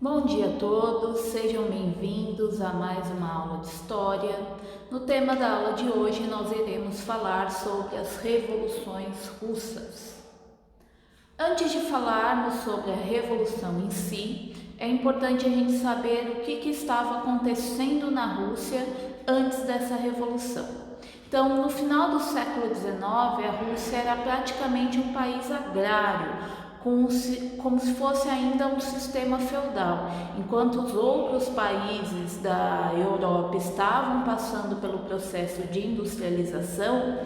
Bom dia a todos, sejam bem-vindos a mais uma aula de História. No tema da aula de hoje, nós iremos falar sobre as revoluções russas. Antes de falarmos sobre a revolução em si, é importante a gente saber o que estava acontecendo na Rússia antes dessa revolução. Então, no final do século XIX, a Rússia era praticamente um país agrário, como se fosse ainda um sistema feudal. Enquanto os outros países da Europa estavam passando pelo processo de industrialização,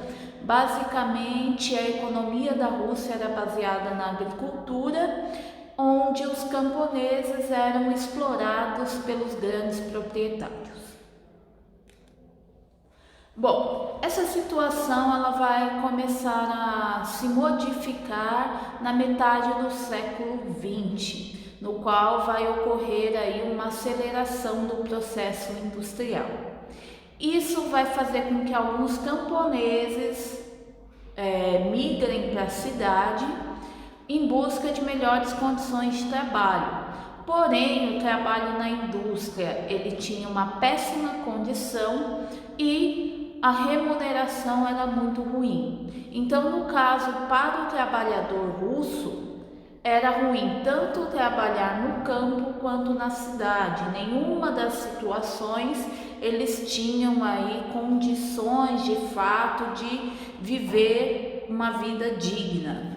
basicamente a economia da Rússia era baseada na agricultura, onde os camponeses eram explorados pelos grandes proprietários. Bom, essa situação ela vai começar a se modificar na metade do século XX, no qual vai ocorrer aí uma aceleração do processo industrial. Isso vai fazer com que alguns camponeses migrem para a cidade em busca de melhores condições de trabalho. Porém, o trabalho na indústria ele tinha uma péssima condição e a remuneração era muito ruim. Então, no caso, para o trabalhador russo, era ruim tanto trabalhar no campo quanto na cidade. Nenhuma das situações eles tinham aí condições de fato de viver uma vida digna.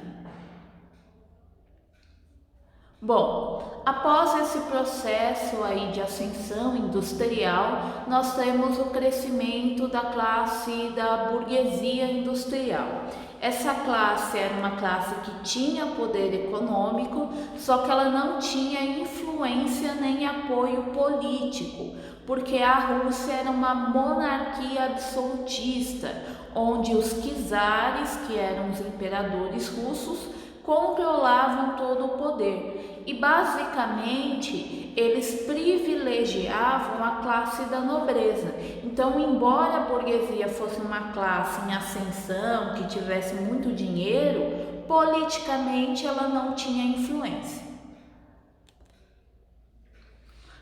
Bom, após esse processo aí de ascensão industrial, nós temos o crescimento da classe da burguesia industrial. Essa classe era uma classe que tinha poder econômico, só que ela não tinha influência nem apoio político, porque a Rússia era uma monarquia absolutista, onde os czares, que eram os imperadores russos, controlavam todo o poder e basicamente eles privilegiavam a classe da nobreza. Então, embora a burguesia fosse uma classe em ascensão, que tivesse muito dinheiro, politicamente ela não tinha influência.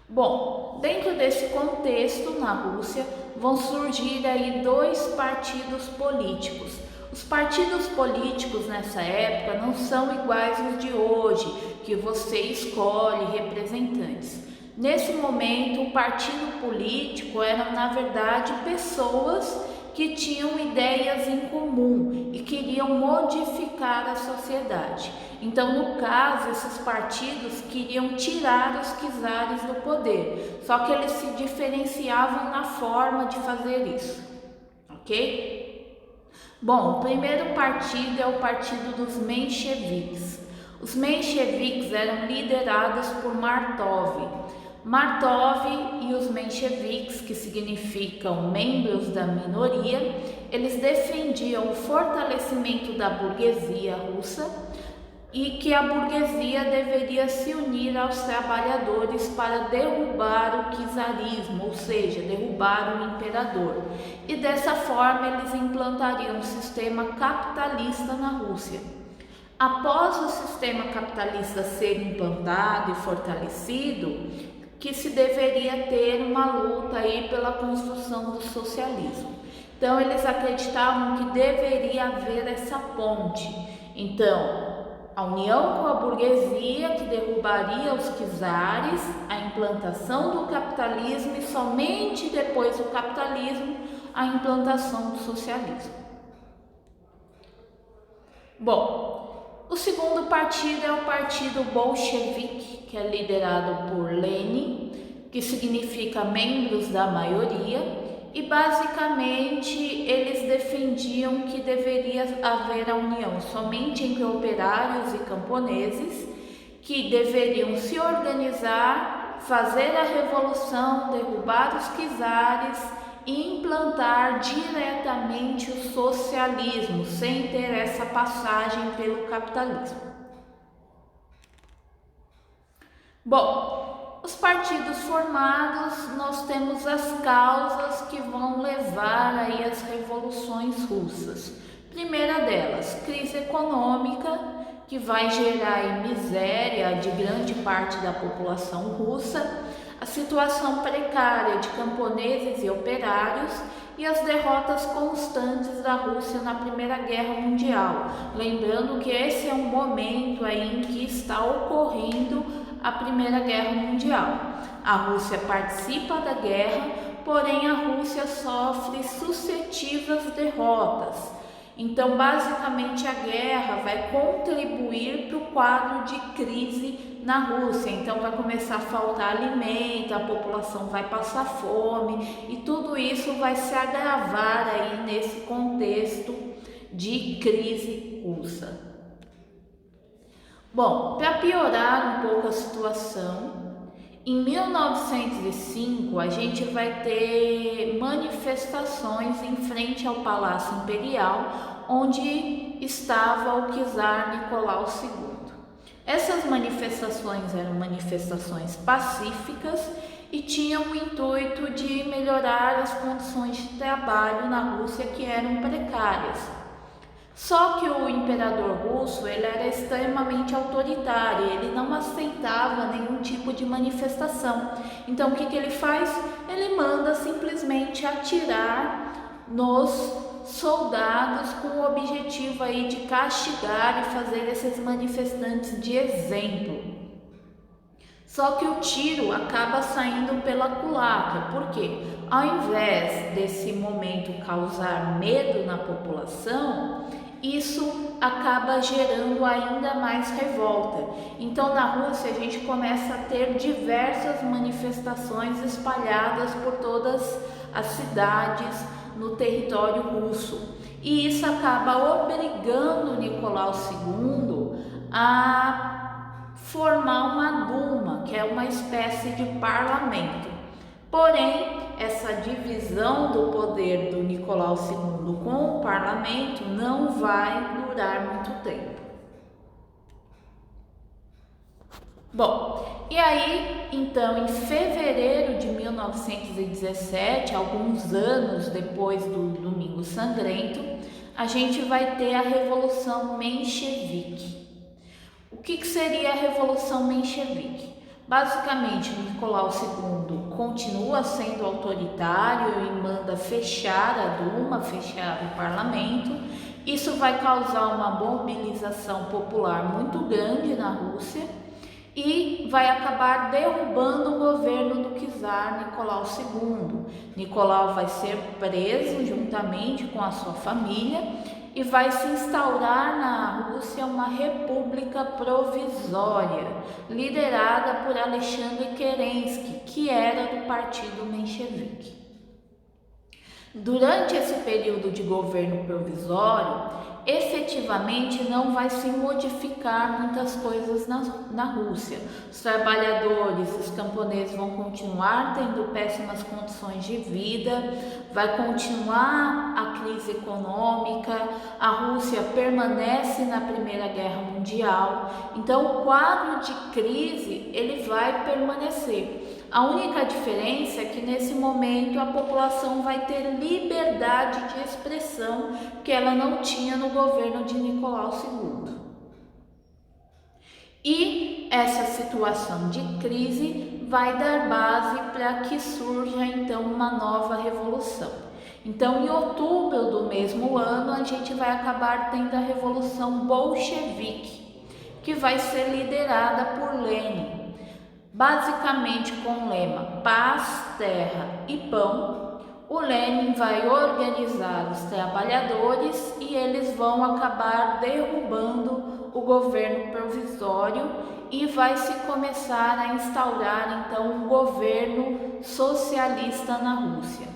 Bom, dentro desse contexto na Rússia vão surgir aí dois partidos políticos. Os partidos políticos nessa época não são iguais aos de hoje, que você escolhe representantes. Nesse momento, o partido político eram, na verdade, pessoas que tinham ideias em comum e queriam modificar a sociedade. Então, no caso, esses partidos queriam tirar os czares do poder, só que eles se diferenciavam na forma de fazer isso, ok? Bom, o primeiro partido é o partido dos mencheviques. Os mencheviques eram liderados por Martov. Martov e os mencheviques, que significam membros da minoria, eles defendiam o fortalecimento da burguesia russa e que a burguesia deveria se unir aos trabalhadores para derrubar o czarismo, ou seja, derrubar o imperador. E dessa forma eles implantariam um sistema capitalista na Rússia. Após o sistema capitalista ser implantado e fortalecido, que se deveria ter uma luta aí pela construção do socialismo. Então eles acreditavam que deveria haver essa ponte. Então, a união com a burguesia, que derrubaria os czares, a implantação do capitalismo e somente depois do capitalismo, a implantação do socialismo. Bom, o segundo partido é o partido bolchevique, que é liderado por Lenin, que significa membros da maioria. E basicamente eles defendiam que deveria haver a união somente entre operários e camponeses, que deveriam se organizar, fazer a revolução, derrubar os czares e implantar diretamente o socialismo, sem ter essa passagem pelo capitalismo. Bom, os partidos formados, nós temos as causas que vão levar aí as revoluções russas. Primeira delas, crise econômica, que vai gerar aí miséria de grande parte da população russa, a situação precária de camponeses e operários e as derrotas constantes da Rússia na Primeira Guerra Mundial. Lembrando que esse é um momento aí em que está ocorrendo a Primeira Guerra Mundial. A Rússia participa da guerra, porém a Rússia sofre sucessivas derrotas. Então, basicamente, a guerra vai contribuir para o quadro de crise na Rússia. Então, vai começar a faltar alimento, a população vai passar fome e tudo isso vai se agravar aí nesse contexto de crise russa. Bom, para piorar um pouco a situação, em 1905, a gente vai ter manifestações em frente ao Palácio Imperial, onde estava o czar Nicolau II. Essas manifestações eram manifestações pacíficas e tinham o intuito de melhorar as condições de trabalho na Rússia, que eram precárias. Só que o imperador russo ele era extremamente autoritário, ele não aceitava nenhum tipo de manifestação. Então o que ele faz? Ele manda simplesmente atirar nos soldados com o objetivo aí de castigar e fazer esses manifestantes de exemplo. Só que o tiro acaba saindo pela culatra, porque ao invés desse momento causar medo na população, isso acaba gerando ainda mais revolta. Então, na Rússia, a gente começa a ter diversas manifestações espalhadas por todas as cidades no território russo. E isso acaba obrigando Nicolau II a formar uma Duma, que é uma espécie de parlamento. Porém, essa divisão do poder do Nicolau II com o parlamento não vai durar muito tempo. Bom, e aí, então, em fevereiro de 1917, alguns anos depois do Domingo Sangrento, a gente vai ter a Revolução Menchevique. O que seria a Revolução Menchevique? Basicamente, Nicolau II continua sendo autoritário e manda fechar a Duma, fechar o parlamento. Isso vai causar uma mobilização popular muito grande na Rússia e vai acabar derrubando o governo do czar Nicolau II. Nicolau vai ser preso juntamente com a sua família e vai se instaurar na Rússia uma república provisória, liderada por Alexandre Kerensky, que era do partido menchevique. Durante esse período de governo provisório, efetivamente não vai se modificar muitas coisas na Rússia. Os trabalhadores, os camponeses vão continuar tendo péssimas condições de vida, vai continuar a crise econômica, a Rússia permanece na Primeira Guerra Mundial, então o quadro de crise ele vai permanecer. A única diferença é que nesse momento a população vai ter liberdade de expressão que ela não tinha no governo de Nicolau II. E essa situação de crise vai dar base para que surja então uma nova revolução. Então, em outubro do mesmo ano, a gente vai acabar tendo a Revolução Bolchevique, que vai ser liderada por Lenin. Basicamente com o lema Paz, Terra e Pão, o Lenin vai organizar os trabalhadores e eles vão acabar derrubando o governo provisório e vai se começar a instaurar então um governo socialista na Rússia.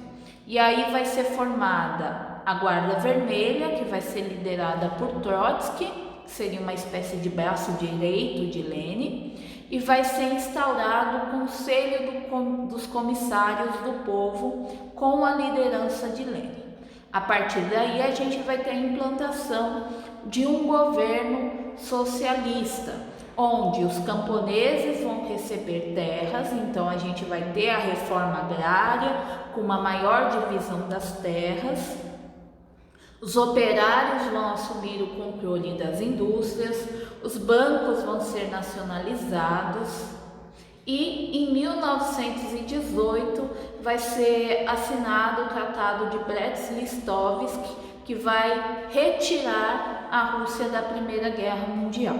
E aí vai ser formada a Guarda Vermelha, que vai ser liderada por Trotsky, que seria uma espécie de braço direito de Lenin, e vai ser instaurado o Conselho dos Comissários do Povo com a liderança de Lenin. A partir daí a gente vai ter a implantação de um governo socialista, onde os camponeses vão receber terras, então a gente vai ter a reforma agrária com uma maior divisão das terras. Os operários vão assumir o controle das indústrias, os bancos vão ser nacionalizados e em 1918 vai ser assinado o Tratado de Brest-Litovsk, que vai retirar a Rússia da Primeira Guerra Mundial.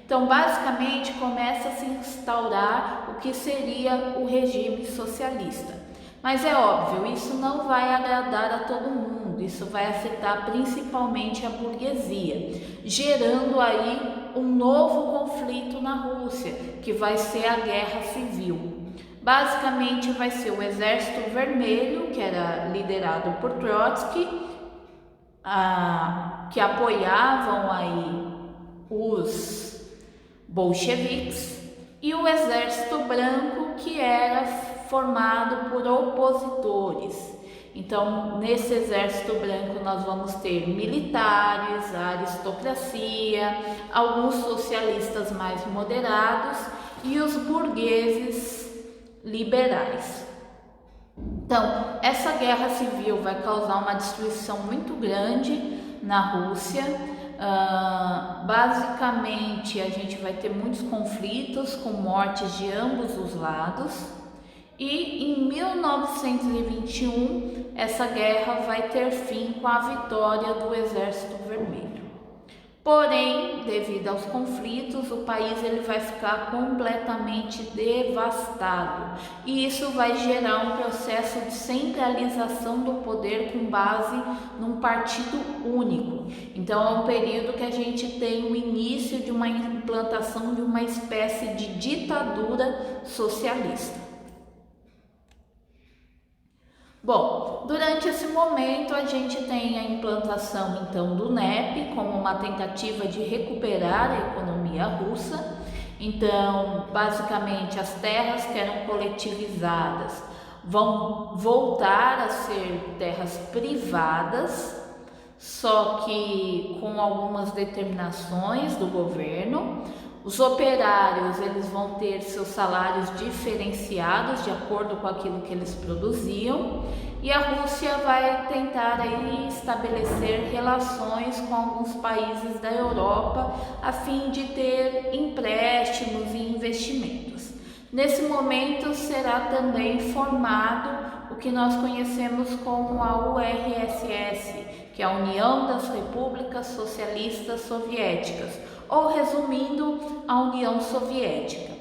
Então, basicamente, começa a se instaurar o que seria o regime socialista. Mas é óbvio, isso não vai agradar a todo mundo, isso vai afetar principalmente a burguesia, gerando aí um novo conflito na Rússia, que vai ser a Guerra Civil. Basicamente vai ser o Exército Vermelho, que era liderado por Trotsky, que apoiavam aí os bolcheviques, e o Exército Branco, que era formado por opositores. Então, nesse Exército Branco nós vamos ter militares, a aristocracia, alguns socialistas mais moderados e os burgueses liberais. Então, essa guerra civil vai causar uma destruição muito grande na Rússia. Basicamente, a gente vai ter muitos conflitos com mortes de ambos os lados. E em 1921, essa guerra vai ter fim com a vitória do Exército Vermelho. Porém, devido aos conflitos, o país ele vai ficar completamente devastado. E isso vai gerar um processo de centralização do poder com base num partido único. Então, é um período que a gente tem o início de uma implantação de uma espécie de ditadura socialista. Bom, durante esse momento a gente tem a implantação então do NEP como uma tentativa de recuperar a economia russa. Então, basicamente, as terras que eram coletivizadas vão voltar a ser terras privadas, só que com algumas determinações do governo. Os operários eles vão ter seus salários diferenciados de acordo com aquilo que eles produziam, e a Rússia vai tentar aí estabelecer relações com alguns países da Europa a fim de ter empréstimos e investimentos. Nesse momento será também formado o que nós conhecemos como a URSS, que é a União das Repúblicas Socialistas Soviéticas, ou resumindo, a União Soviética.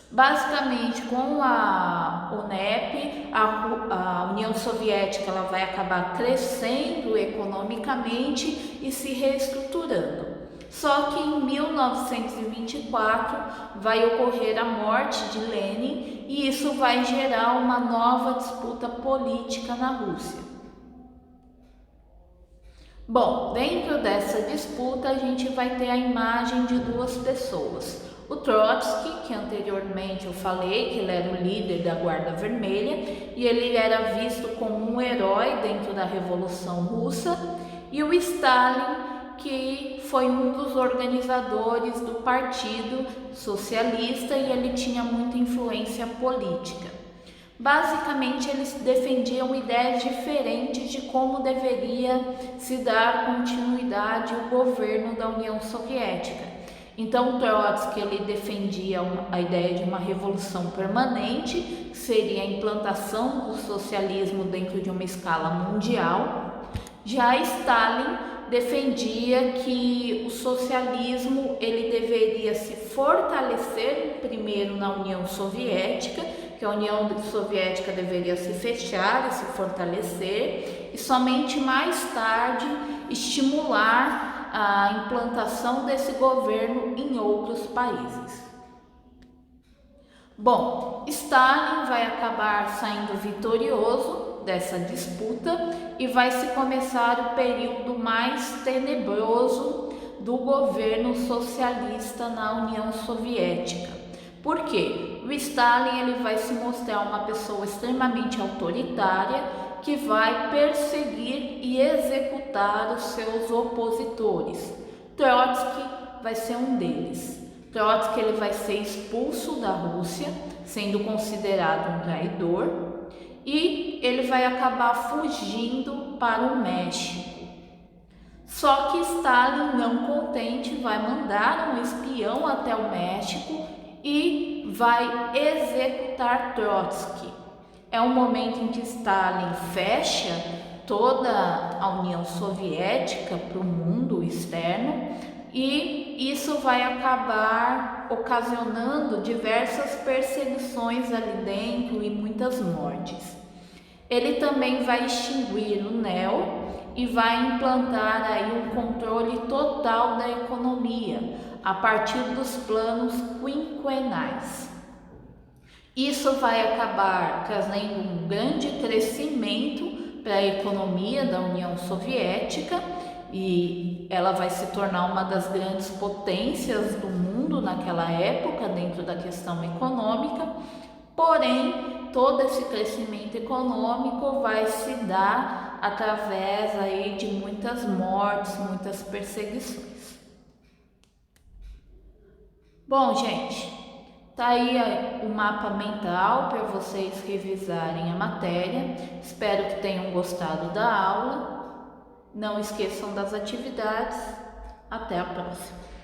Basicamente, com o NEP, a União Soviética ela vai acabar crescendo economicamente e se reestruturando. Só que em 1924 vai ocorrer a morte de Lenin e isso vai gerar uma nova disputa política na Rússia. Bom, dentro dessa disputa a gente vai ter a imagem de duas pessoas. O Trotsky, que anteriormente eu falei que ele era o líder da Guarda Vermelha e ele era visto como um herói dentro da Revolução Russa, e o Stalin, que foi um dos organizadores do Partido Socialista e ele tinha muita influência política. Basicamente, eles defendiam ideias diferentes de como deveria se dar continuidade ao governo da União Soviética. Então, Trotsky ele defendia a ideia de uma revolução permanente, que seria a implantação do socialismo dentro de uma escala mundial. Já Stalin defendia que o socialismo ele deveria se fortalecer primeiro na União Soviética, que a União Soviética deveria se fechar e se fortalecer, e somente mais tarde estimular a implantação desse governo em outros países. Bom, Stalin vai acabar saindo vitorioso dessa disputa e vai se começar o período mais tenebroso do governo socialista na União Soviética. Por quê? O Stalin ele vai se mostrar uma pessoa extremamente autoritária que vai perseguir e executar os seus opositores. Trotsky vai ser um deles. Trotsky ele vai ser expulso da Rússia, sendo considerado um traidor, e ele vai acabar fugindo para o México. Só que Stalin, não contente, vai mandar um espião até o México e vai executar Trotsky. É um momento em que Stalin fecha toda a União Soviética para o mundo externo e isso vai acabar ocasionando diversas perseguições ali dentro e muitas mortes. Ele também vai extinguir o NEL e vai implantar aí um controle total da economia a partir dos planos quinquenais. Isso vai acabar trazendo um grande crescimento para a economia da União Soviética e ela vai se tornar uma das grandes potências do mundo naquela época dentro da questão econômica. Porém, todo esse crescimento econômico vai se dar através aí de muitas mortes, muitas perseguições. Bom, gente, tá aí o mapa mental para vocês revisarem a matéria. Espero que tenham gostado da aula. Não esqueçam das atividades. Até a próxima.